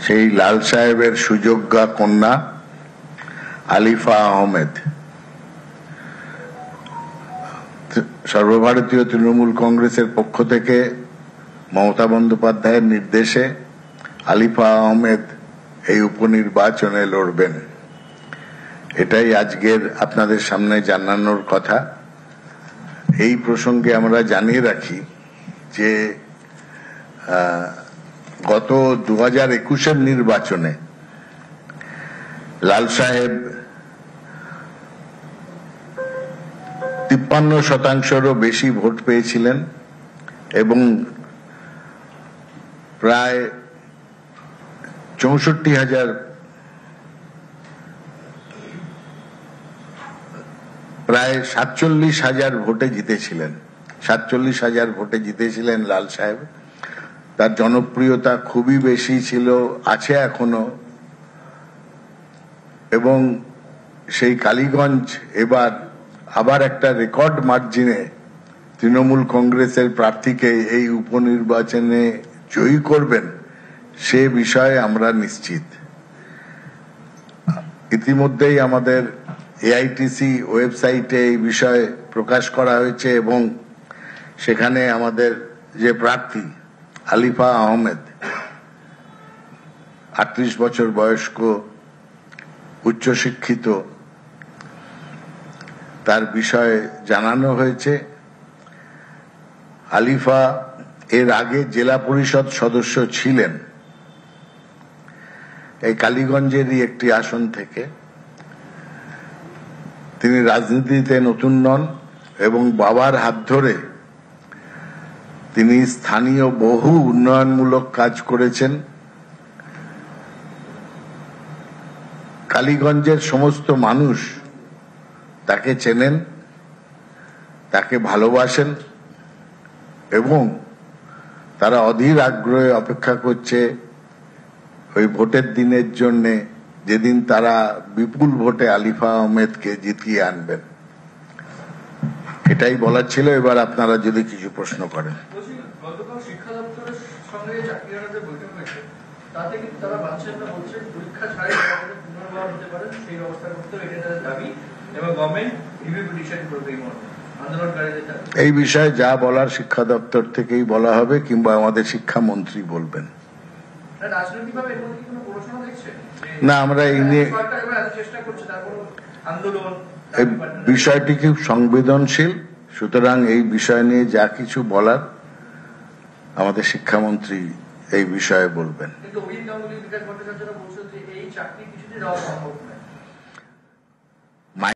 সেই লাল সাহেবের সুযোগ্যা কন্যা আলিফা আহমেদ সর্বভারতীয় তৃণমূল কংগ্রেসের পক্ষ থেকে মমতা বন্দ্যোপাধ্যায়ের নির্দেশে আলিফা আহমেদ এই উপনির্বাচনে লড়বেন। এটাই আজকের আপনাদের সামনে জানানোর কথা। এই প্রসঙ্গে আমরা জানিয়ে রাখি যে গত 2021-এর নির্বাচনে লাল সাহেব 53% বেশি ভোট পেয়েছিলেন এবং প্রায় 47,000 ভোটে জিতেছিলেন। 47,000 ভোটে জিতেছিলেন লাল সাহেব। তার জনপ্রিয়তা খুবই বেশি ছিল, আছে এখনো, এবং সেই কালীগঞ্জ এবার আবার একটা রেকর্ড মার্জিনে তৃণমূল কংগ্রেসের প্রার্থীকে এই উপনির্বাচনে জয়ী করবেন সে বিষয়ে আমরা নিশ্চিত। ইতিমধ্যেই আমাদের এআইটিসি ওয়েবসাইটে এই বিষয়ে প্রকাশ করা হয়েছে এবং সেখানে আমাদের যে প্রার্থী আলিফা আহমেদ 38 বছর বয়স্ক, উচ্চশিক্ষিত, তার বিষয়ে জানানো হয়েছে। আলিফা এর আগে জেলা পরিষদ সদস্য ছিলেন এই কালীগঞ্জেরই একটি আসন থেকে। তিনি রাজনীতিতে নতুন নন এবং বাবার হাত ধরে তিনি স্থানীয় বহু উন্নয়নমূলক কাজ করেছেন। কালীগঞ্জের সমস্ত মানুষ তাকে চেনেন, তাকে ভালোবাসেন এবং তারা অধীর আগ্রহে অপেক্ষা করছে ওই ভোটের দিনের জন্য, যেদিন তারা বিপুল ভোটে আলিফা আহমেদকে জিতিয়ে আনবেন। এটাই বলার ছিল। এবার আপনারা যদি কিছু প্রশ্ন করেন। এই বিষয়ে যা বলার শিক্ষা দপ্তর থেকেই বলা হবে কিংবা আমাদের শিক্ষামন্ত্রী বলবেন। না, আমরা এই নিয়ে বিষয়টি খুব সংবেদনশীল, সুতরাং এই বিষয় নিয়ে যা কিছু বলার আমাদের শিক্ষামন্ত্রী এই বিষয়ে বলবেন।